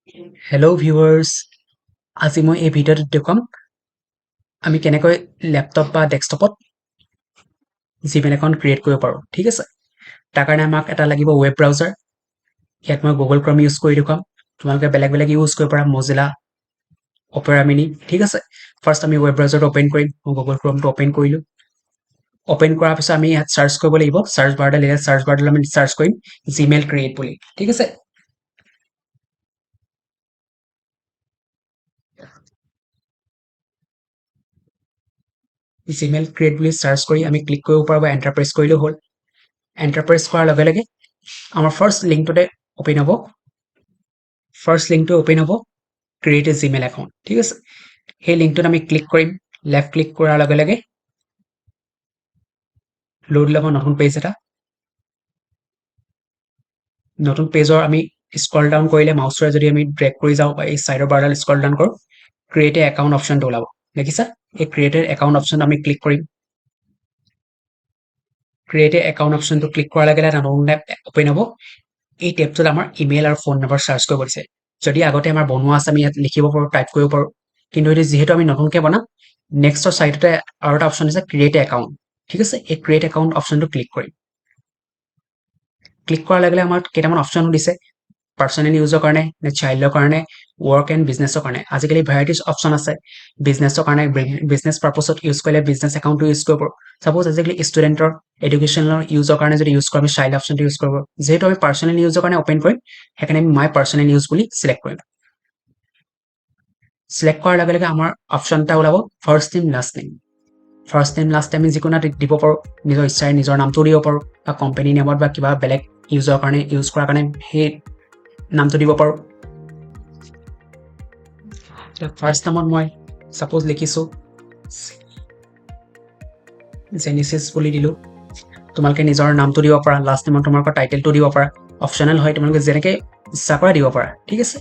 Hello viewers, আজি মই এই ভিডিঅ'টোত দেখুৱাম আমি কেনেকৈ ল্যাপটপ বা ডেস্কটপত জিমেইল একাউণ্ট ক্ৰিয়েট কৰিব পাৰোঁ ঠিক আছে তাৰ কাৰণে আমাক এটা লাগিব ৱেব ব্ৰাউজাৰ ইয়াত মই গুগল ক্ৰম ইউজ কৰি দেখুৱাম তোমালোকে বেলেগ ইউজ কৰিব পাৰা মজিলা অপেৰা মিনি ঠিক আছে ফাৰ্ষ্ট আমি ৱেব ব্ৰাউজাৰটো অপেন কৰিম মই গুগল ক্ৰমটো অপেন কৰিলোঁ অপেন কৰাৰ পিছত আমি ইয়াত চাৰ্চ কৰিব লাগিব চাৰ্চ বাৰডাল আমি চাৰ্চ কৰিম জিমেইল ক্ৰিয়েট বুলি ঠিক আছে জিমেইল ক্ৰিয়েট বুলি চাৰ্চ কৰি আমি ক্লিক কৰিব পাৰোঁ বা এণ্টাৰ প্ৰেছ কৰিলেও হ'ল এণ্টাৰ প্ৰেছ কৰাৰ লগে লগে আমাৰ ফাৰ্ষ্ট লিংকটোতে অপেন হ'ব ফাৰ্ষ্ট লিংকটো অপেন হ'ব ক্ৰিয়েট এ জিমেইল একাউণ্ট ঠিক আছে সেই লিংকটোত আমি ক্লিক কৰিম লেফ্ট ক্লিক কৰাৰ লগে লগে লোড ল'ব নতুন পেজ এটা নতুন পেজৰ আমি স্ক্ৰল ডাউন কৰিলে মাউচৰে যদি আমি ড্ৰেগ কৰি যাওঁ বা এই চাইডৰ বাৰডাল স্ক্ৰল ডাউন কৰোঁ ক্ৰিয়েট এ একাউণ্ট অপশ্যনটো ওলাব দেখিছা এই ক্ৰিয়েট এ একাউণ্ট অপশ্যন আমি ক্লিক কৰিম ক্ৰিয়েট এ একাউণ্ট অপশ্যনটো ক্লিক কৰাৰ লগে লগে নতুন টেব অপেন হ'ব এই টেবটোত আমাৰ ইমেইল আৰু ফোন নম্বৰ চাৰ্চ কৰিব দিছে যদি আগতে আমাৰ বনোৱা আছে আমি ইয়াত লিখিব পাৰোঁ টাইপ কৰিব পাৰোঁ কিন্তু এইটো যিহেতু আমি নতুনকৈ বনাম নেক্সটৰ চাইডতে আৰু এটা অপশ্যন আছে ক্ৰিয়েট এ একাউণ্ট ঠিক আছে এই ক্ৰিয়েট একাউণ্ট অপশ্যনটো ক্লিক কৰিম ক্লিক কৰাৰ লগে লগে আমাৰ কেইটামান অপশ্যন দিছে পাৰ্চনেল ইউজৰ কাৰণে নে চাইল্ডৰ কাৰণে ৱৰ্ক এণ্ড বিজনেছৰ কাৰণে আজিকালি ভেৰাইটিজ অপশ্যন আছে বিজনেছৰ কাৰণে বিজনেছ পাৰ্পছত ইউজ কৰিলে বিজনেছ একাউণ্টটো ইউজ কৰিব পাৰোঁ চাপ'জ আজিকালি ষ্টুডেণ্টৰ এডুকেশ্যনেল ইউজৰ কাৰণে যদি ইউজ কৰোঁ আমি চাইল্ড অপশ্যনটো ইউজ কৰিব যিহেতু আমি পাৰ্চনেল ইউজৰ কাৰণে অপেন কৰিম সেইকাৰণে আমি মাই পাৰ্চনেল ইউজ বুলি চিলেক্ট কৰিম চিলেক্ট কৰাৰ লগে লগে আমাৰ অপশ্যন এটা ওলাব first name last name first name last name আমি যিকোনো এটা দিব পাৰোঁ নিজৰ ইচ্ছাৰে নিজৰ নামটো দিব পাৰোঁ বা কোম্পানী নেমত বা কিবা বেলেগ ইউজৰ কাৰণে ইউজ কৰাৰ কাৰণে সেই নামটো দিব পাৰোঁ ফাৰ্ষ্ট নামত মই ছাপ'জ লিখিছোঁ জেনিচিছ বুলি দিলোঁ তোমালোকে নিজৰ নামটো দিব পাৰা লাষ্ট নেমত তোমালোকৰ টাইটেলটো দিব পাৰা অপশ্যনেল হয় তোমালোকে যেনেকৈ ইচ্ছা কৰা দিব পাৰা ঠিক আছে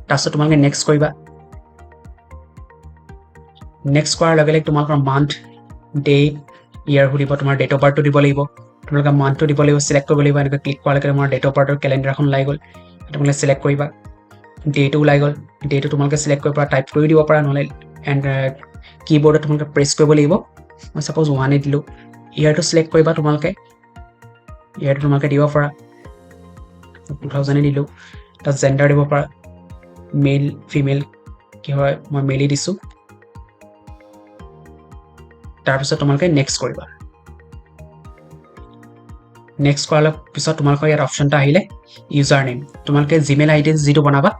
তাৰপিছত তোমালোকে নেক্সট কৰিবা নেক্সট কৰাৰ লগে লগে তোমালোকৰ মান্থ ডে ইয়াৰ সুধিব তোমাৰ ডেট অফ বাৰ্থটো দিব লাগিব তোমালোকে মান্থটো দিব লাগিব চিলেক্ট কৰিব লাগিব এনেকৈ ক্লিক কৰাৰ লগে তোমাৰ ডেট অফ বাৰ্থৰ কেলেণ্ডাৰখন ওলাই গ'ল তোমালোকে চিলেক্ট কৰিবা ডেটো ওলাই গ'ল ডেটো তোমালোকে চিলেক্ট কৰিব পাৰা টাইপ কৰি দিব পাৰা নহ'লে এণ্ড কীবৰ্ডত তোমালোকে প্ৰেছ কৰিব লাগিব মই ছাপ'জ 1 দিলোঁ ইয়াৰটো চিলেক্ট কৰিবা তোমালোকে ইয়াৰটো তোমালোকে দিব পাৰা 2000 দিলোঁ তাত জেণ্ডাৰ দিব পাৰা মেল ফিমেল কি হয় মই মেলি দিছোঁ তাৰপিছত তোমালোকে নেক্সট কৰিবা নেক্সট কৰাৰ পিছত তোমালোকৰ ইয়াত অপশ্যন এটা আহিলে ইউজাৰ নেম তোমালোকে জিমেইল আই ডি যিটো বনাবা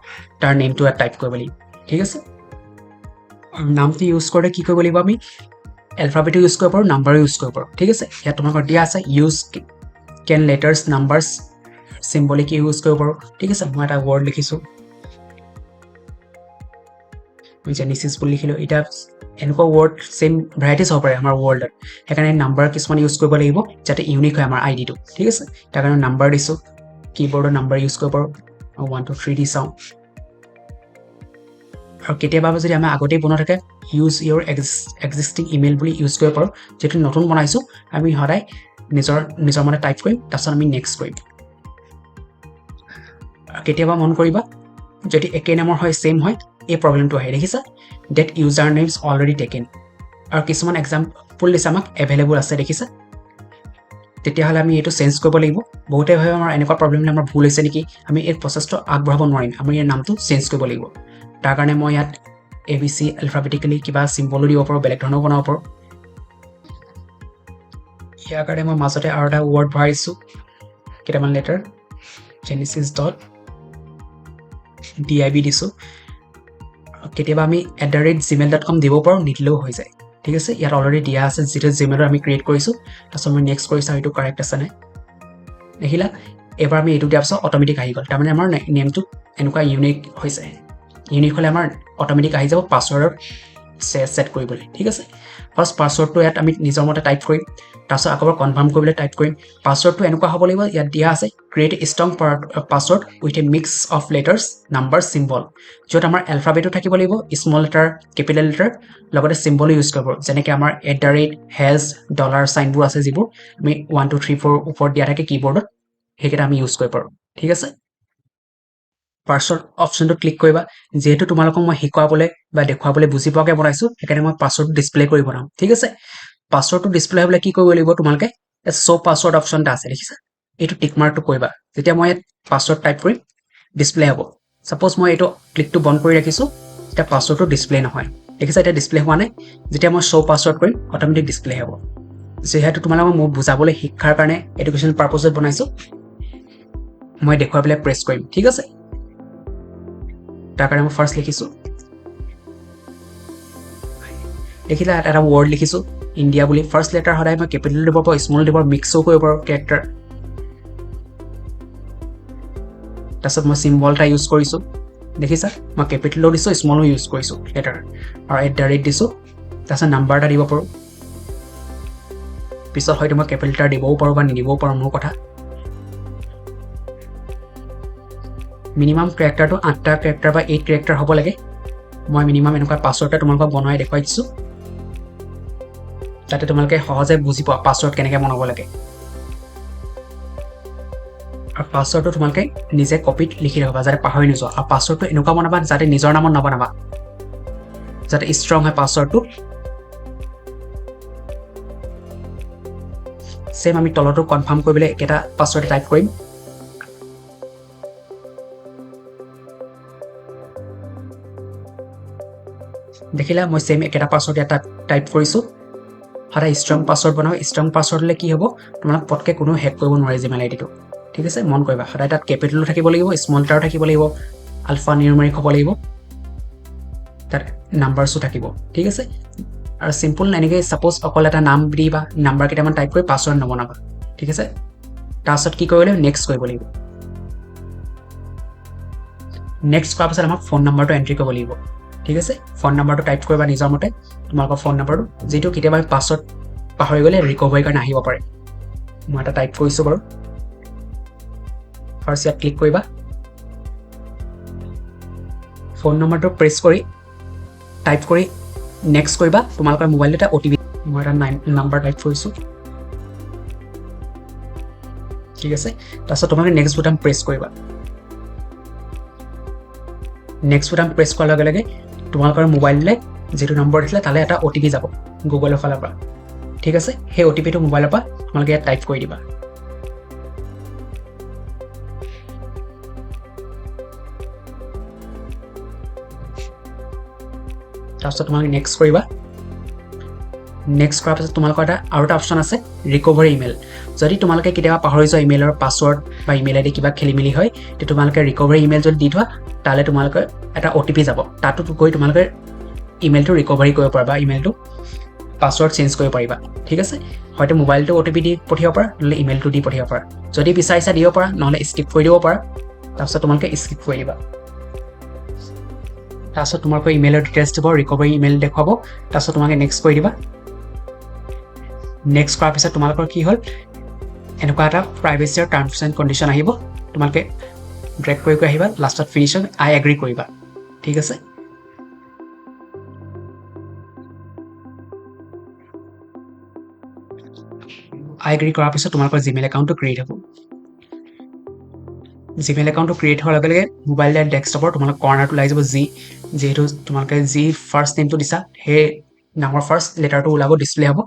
তাৰ নেমটো ইয়াত টাইপ কৰিব লাগিব ঠিক আছে নামটো ইউজ কৰোঁতে কি কৰিব লাগিব আমি এলফাবেটো ইউজ কৰিব পাৰোঁ নাম্বাৰো ইউজ কৰিব পাৰোঁ ঠিক আছে ইয়াত তোমালোকৰ দিয়া আছে ইউজ কেন লেটাৰ্ছ নাম্বাৰ্ছ চিম্বলিক ইউজ কৰিব পাৰোঁ ঠিক আছে মই এটা ৱৰ্ড লিখিছোঁ মই জেনিচিছ বুলি লিখিলোঁ এতিয়া এনেকুৱা ৱৰ্ড চেম ভেৰাইটিছ হ'ব পাৰে আমাৰ ৱৰ্ল্ডত সেইকাৰণে নাম্বাৰ কিছুমান ইউজ কৰিব লাগিব যাতে ইউনিক হয় আমাৰ আই ডিটো ঠিক আছে তাৰ কাৰণে নাম্বাৰ দিছোঁ কীবৰ্ডৰ নাম্বাৰ ইউজ কৰিব পাৰোঁ 1 2 3 দি চাওঁ আৰু কেতিয়াবা যদি আমাৰ আগতেই বনোৱা থাকে ইউজ ইয়ৰ এক্সিষ্টিং ইমেইল বুলি ইউজ কৰিব পাৰোঁ যিটো নতুন বনাইছোঁ আমি সদায় নিজৰ মতে টাইপ কৰিম তাৰপিছত আমি নেক্সট কৰিম কেতিয়াবা মন কৰিবা যদি একে নামৰ হয় ছেইম হয় এই প্ৰব্লেমটো আহে দেখিছা that user names already taken আৰু কিছুমান এক্সাম্পল দিছে আমাক এভেইলেবল আছে দেখিছা তেতিয়াহ'লে আমি এইটো চেঞ্জ কৰিব লাগিব বহুতে ভাবে আমাৰ এনেকুৱা প্ৰব্লেম হ'লে আমাৰ ভুল হৈছে নেকি আমি এই প্ৰচেছটো আগবঢ়াব নোৱাৰিম আমি ইয়াৰ নামটো চেঞ্জ কৰিব লাগিব তাৰ কাৰণে মই ইয়াত ABC এলফাবেটিকেলি কিবা চিম্বলো দিব পাৰোঁ বেলেগ ধৰণেও বনাব পাৰোঁ ইয়াৰ কাৰণে মই মাজতে আৰু এটা ৱৰ্ড ভৰাইছোঁ কেইটামান লেটাৰ জেনিচিছ ডট DIB দিছোঁ কেতিয়াবা আমি @gmail.com দিব পাৰোঁ নিদিলেও হৈ যায় ঠিক আছে ইয়াত অলৰেডি দিয়া আছে যিটো জিমেইলৰ আমি ক্ৰিয়েট কৰিছোঁ তাৰপিছত মই নেক্সট কৰিছোঁ এইটো কাৰেক্ট আছে নাই দেখিলা এবাৰ আমি এইটো দিয়াৰ পিছত অট'মেটিক আহি গ'ল তাৰমানে আমাৰ নেমটো এনেকুৱা ইউনিক হৈছে ইউনিক হ'লে আমাৰ অট'মেটিক আহি যাব পাছৱৰ্ডৰ ছেট কৰিবলৈ ঠিক আছে ফাৰ্ষ্ট পাছৱৰ্ডটো ইয়াত আমি নিজৰ মতে টাইপ কৰিম তাৰপিছত আকৌ কনফাৰ্ম কৰিবলৈ টাইপ কৰিম পাছৱৰ্ডটো এনেকুৱা হ'ব লাগিব ইয়াত দিয়া আছে create A strong password with a mix of letters number symbol য'ত আমাৰ এলফাবেটো থাকিব লাগিব স্মল লেটাৰ কেপিটেল লেটাৰ লগতে চিম্বলো ইউজ কৰিব পাৰোঁ যেনেকৈ আমাৰ $, $, আছে যিবোৰ আমি 1 2 3 4 ওপৰত দিয়া থাকে কীবৰ্ডত সেইকেইটা আমি ইউজ কৰিব পাৰোঁ ঠিক আছে পাছৱৰ্ড অপশ্যনটো ক্লিক কৰিবা যেহেতু তোমালোকক মই শিকাবলৈ বা দেখুৱাবলৈ বুজি পোৱাকৈ বনাইছো সেইকাৰণে মই পাছৱৰ্ডটো ডিসপ্লে কৰি বনাম ঠিক আছে পাছৱৰ্ডটো ডিসপ্লে হ'বলৈ কি কৰিব লাগিব তোমালোকে শো পাছৱৰ্ড অপশ্যন এটা আছে দেখিছা এইটো টিক মাৰ্কটো কৰিবা যেতিয়া মই পাছৱৰ্ড টাইপ কৰিম ডিসপ্লে হ'ব সাপোজ মই এইটো ক্লিকটো বন্ধ কৰি ৰাখিছো এটা পাছৱৰ্ডটো ডিসপ্লে নহয় দেখিছা এটা ডিসপ্লে হোৱা নাই যেতিয়া মই শো পাছৱৰ্ড কৰিম অটোমেটিক ডিসপ্লে হ'ব যেহেতু তোমালোকক মই বুজাবলৈ শিক্ষাৰ কাৰণে এডুকেশ্যন পাৰপজত বনাইছো মই দেখুৱাবলৈ প্ৰেছ কৰিম ঠিক আছে তাৰ কাৰণে মই ফাৰ্স্ট লিখিছো দেখিলা এটা ৱৰ্ড লিখিছো ইন্ডিয়া বুলি ফাৰ্স্ট লেটাৰ হদাই মই কেপিটেল দিব পাৰো স্মল দিব পাৰো মিক্সও কৰিব পাৰো ক্যাৰেক্টাৰ তাৰছত মই সিম্বল এটা ইউজ কৰিছো দেখিছা মই কেপিটেলও দিছো স্মলও ইউজ কৰিছো লেটাৰ আৰু @ দিছো তাৰছত নাম্বাৰ এটা দিব পাৰো পিছত হয়তো মই কেপিটেল এটা দিবও পাৰো বা নিদিবও পাৰো মোৰ কথা মিনিমাম ক্যাৰেক্টাৰটো 8টা ক্যাৰেক্টাৰ বা 8 ক্যাৰেক্টাৰ হ'ব লাগে মই মিনিমাম এনেকুৱা পাছৱৰ্ডটা তোমালোকক বনাই দেখুৱাই দিছো যাতে তোমালোকে সহজে বুজি পোৱা পাছৱৰ্ড কেনেকৈ বনাব লাগে আৰু পাছৱৰ্ডটো তোমালোকে নিজে কপিত লিখি ৰাখিবা যাতে পাহৰি নোযোৱা আৰু পাছৱৰ্ডটো এনেকুৱা বনাবা যাতে নিজৰ নামত নবনাবা যাতে ষ্ট্ৰং হয় পাছৱৰ্ডটো সেম আমি তলটো কনফাৰ্ম কৰিবলৈ এটা পাছৱৰ্ড টাইপ কৰিম দেখিলা মই সেম একটা পাছৱৰ্ড এটা টাইপ কৰিছো হৰা ষ্ট্ৰং পাছৱৰ্ড বনাও ষ্ট্ৰং পাছৱৰ্ডলে কি হ'ব তোমাক পটকে কোনো হেক কৰিব নোৱাৰে জিমেইল আইডিটো ঠিক আছে মন কৰিবা হৰা তাত কেপিটেল থাকিব লাগিব স্মল লেটাৰ থাকিব লাগিব আলফা নিউমেৰিক হ'ব লাগিব তাৰ নাম্বাৰসও থাকিব ঠিক আছে আৰু সিম্পল এনেকৈ সাপোজ অকল এটা নাম দিবা নাম্বাৰ কেইটামান টাইপ কৰি পাছৱৰ্ড নবনাবা ঠিক আছে তাৰছত কি কৰিব লাগিব নেক্সট কৰিব লাগিব নেক্সট কৰাৰ পাছত আমাক ফোন নাম্বাৰটো এন্ট্ৰি কৰিব লাগিব ঠিক আছে ফোন নাম্বাৰটো টাইপ কৰিবা নিজৰ মতে তোমালোকৰ ফোন নাম্বাৰটো যেটো কেতিয়াবা পাছৱৰ্ড পাহৰি গলে ৰিকভাৰি কাৰণে আহিব পাৰে মই এটা টাইপ কৰিছো বাৰু ফাৰ্স্ট ইয়াত ক্লিক কৰিবা ফোন নাম্বাৰটো প্ৰেছ কৰি টাইপ কৰি নেক্সট কৰিবা তোমালোকৰ মোবাইলত এটা ওটিপি মই এটা নাম্বাৰ টাইপ কৰিছো ঠিক আছে তাৰছত তোমালোকে নেক্সট বুটাম প্ৰেছ কৰিবা নেক্সট বুটাম প্ৰেছ কৰাৰ লগে লগে তোমালোকৰ মোবাইললে যেটো নম্বৰ দিছিলে তালে এটা ওটিপি যাব গুগলৰ ফালৰ পৰা ঠিক আছে সেই ওটিপিটো মোবাইলৰ পৰা তোমালোকে ইয়াত টাইপ কৰি দিবা তাৰছত তোমালোকে নেক্সট কৰিবা নেক্সট কৰাৰ পাছত তোমালোকৰ আৰু এটা অপচন আছে ৰিকভাৰি ইমেইল যদি তোমালোকে কেতিয়াবা পাহৰি যোৱা ইমেইলৰ পাছৱৰ্ড বা ইমেইল আইডি কিবা খেলিমেলি হয় তে তোমালোকে ৰিকভাৰি ইমেইল যদি দি থোৱা তালে তোমালোকে এটা ওটিপি যাব তাতো গৈ তোমালোকে ইমেইলটো ৰিকভাৰি কৰিব পাৰিবা ইমেইলটো পাছৱৰ্ড চেঞ্জ কৰিব পাৰিবা ঠিক আছে হয়তো মোবাইলটো ওটিপি দি পঠিয়াব পাৰা নহলে ইমেইলটো দি পঠিয়াব পাৰা যদি বিচাৰিছা দিব পাৰা নহলে স্কিপ কৰি দিব পাৰা তাৰছত তোমালোকে স্কিপ কৰি দিবা তাৰছত তোমালোকৰ ইমেইলৰ ডিটেইলছ দিব ৰিকভাৰি ইমেইল দেখুৱাব তাৰছত তোমালোকে নেক্সট কৰি দিবা নেক্সট কৰাৰ পিছত তোমালোকৰ কি হ'ল এনেকুৱা এটা প্ৰাইভেচি আৰু টাৰ্মছ এণ্ড কণ্ডিশ্যন আহিব তোমালোকে ড্ৰেগ কৰি আহিবা লাষ্টত ফিনিশিং আই এগ্ৰি কৰিবা ঠিক আছে আই এগ্ৰি কৰাৰ পিছত তোমালোকৰ জিমেইল একাউণ্টটো ক্ৰিয়েট হ'ব জিমেইল একাউণ্টটো ক্ৰিয়েট হোৱাৰ লগে লগে মোবাইল ডেস্কটপৰ তোমালোকৰ কৰ্নাৰটো লাগি যাব যেহেতু তোমালোকে যি ফাৰ্ষ্ট নেমটো দিছা সেই নামৰ ফাৰ্ষ্ট লেটাৰটো ওলাব ডিসপ্লে হ'ব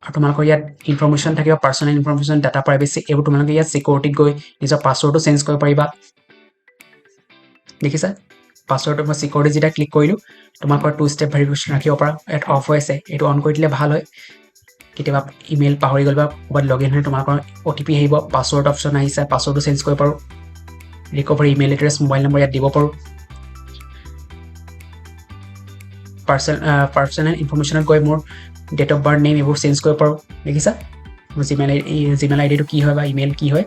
আৰু তোমালোকৰ ইয়াত ইনফৰমেশ্যন থাকিব পাৰ্সোনেল ইনফৰমেশ্যন ডাটা প্ৰাইভেচি এইবোৰ তোমালোকে ইয়াত সিকিউৰিটিত গৈ নিজৰ পাছৱৰ্ডটো চেঞ্জ কৰিব পাৰিবা দেখিছা পাছৱৰ্ডটো মই সিকিউৰিটি যেটা ক্লিক কৰিলো তোমালোকৰ 2 ষ্টেপ ভেৰিফিকেশ্যন ৰাখিব পাৰা ইয়াত অফ হৈ আছে এইটো অন কৰি দিলে ভাল হয় কেতিয়াবা ইমেইল পাহৰি গ'ল বা ক'ৰবাত লগইন হৈ তোমালোকৰ ওটিপি আহিব পাছৱৰ্ড অপশ্যন আহিছে পাছৱৰ্ডটো চেঞ্জ কৰিব পাৰো recovery email address mobile number ইয়াত দিব পাৰো পাৰ্সোনেল ইনফৰমেশ্যনত গৈ মোৰ ডেট অফ বাৰ্থ নেম এইবোৰ চেঞ্জ কৰিব পাৰো দেখিছা মোৰ জিমেইল আইডিটো কি হয় বা ইমেইল কি হয়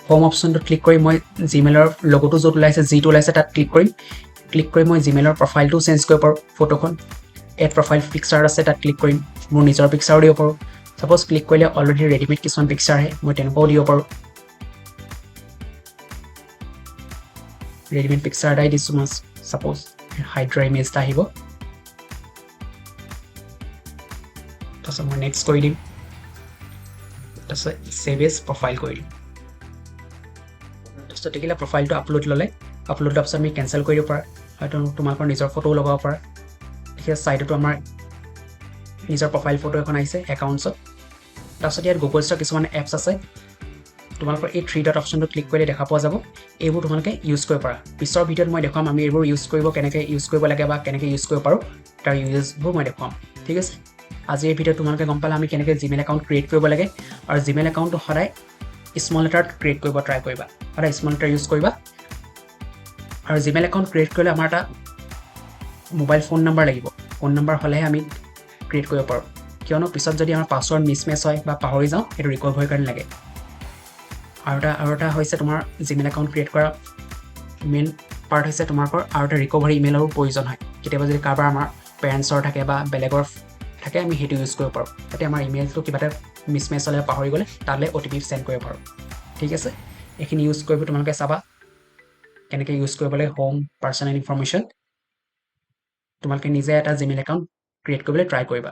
হোম অপশ্যনটো ক্লিক কৰি মই জিমেইলৰ লোগোটো য'ত ওলাইছে যিটো ওলাইছে তাত ক্লিক কৰি মই জিমেইলৰ প্ৰফাইলটো চেঞ্জ কৰিব পাৰো ফটোখন এড প্ৰফাইল পিকচাৰ আছে তাত ক্লিক কৰিম মোৰ নিজৰ পিকচাৰো দিব পাৰো সাপোজ ক্লিক কৰিলে অলৰেডি ৰেডিমেড কিছুমান পিকচাৰ আহে মই তেনেকুৱাও দিব পাৰো ৰেডিমেড পিকচাৰ এটাই দিছো মই সাপোজ হাইড্ৰা ইমেজ এটা আহিব তাৰছত মই নেক্সট কৰি দিম তাৰপিছত ছেভ এজ প্ৰফাইল কৰিলোঁ। তাৰপিছত দেখিলে প্ৰফাইলটো আপলোড ল'লে, আপলোড লোৱাৰ পিছত আমি কেঞ্চেল কৰিব পাৰা, হয়তো তোমালোকৰ নিজৰ ফটোও লগাব পাৰা। দেখিলে ছাইডতো আমাৰ নিজৰ প্ৰফাইল ফটো এখন আহিছে একাউণ্টছত। তাৰপিছত ইয়াত গুগলছৰ কিছুমান এপছ আছে, তোমালোকৰ এই 3 ডট অপশ্যনটো ক্লিক কৰিলে দেখা পোৱা যাব। এইবোৰ তোমালোকে ইউজ কৰিব পাৰা। পিছৰ ভিডিঅ'ত মই দেখুৱাম আমি এইবোৰ ইউজ কৰিব কেনেকৈ ইউজ কৰিব লাগে বা কেনেকৈ ইউজ কৰিব পাৰোঁ, তাৰ ইউজবোৰ মই দেখুৱাম। ঠিক আছে, আজি এই ভিডিঅ'ত তোমালোকে গম পালা আমি কেনেকৈ জিমেইল একাউণ্ট ক্ৰিয়েট কৰিব লাগে, আৰু জিমেইল একাউণ্টটো সদায় স্মল লেটাৰত ক্ৰিয়েট কৰিব ট্ৰাই কৰিবা, সদায় স্মল লেটাৰ ইউজ কৰিবা। আৰু জিমেইল একাউণ্ট ক্ৰিয়েট কৰিলে আমাৰ এটা মোবাইল ফোন নাম্বাৰ লাগিব, ফোন নাম্বাৰ হ'লেহে আমি ক্ৰিয়েট কৰিব পাৰোঁ, কিয়নো পিছত যদি আমাৰ পাছৱৰ্ড মিছমেচ হয় বা পাহৰি যাওঁ সেইটো ৰিকভাৰীৰ কাৰণে লাগে। আৰু এটা হৈছে তোমাৰ জিমেইল একাউণ্ট ক্ৰিয়েট কৰা মেইন পাৰ্ট হৈছে তোমালোকৰ আৰু এটা ৰিকভাৰী ইমেইলৰো প্ৰয়োজন হয়। কেতিয়াবা যদি কাৰোবাৰ আমাৰ পেৰেণ্টছৰ থাকে বা বেলেগৰ থাকে আমি সেইটো ইউজ কৰিব পাৰোঁ, যাতে আমাৰ ইমেইলটো কিবা এটা মিছমেচ হ'লে পাহৰি গ'লে তালৈ OTP চেণ্ড কৰিব পাৰোঁ। ঠিক আছে, এইখিনি ইউজ কৰিব তোমালোকে চাবা কেনেকৈ ইউজ কৰিব লাগে হোম পাৰ্চনেল ইনফৰমেশ্যন। তোমালোকে নিজে এটা জিমেইল একাউণ্ট ক্ৰিয়েট কৰিবলৈ ট্ৰাই কৰিবা।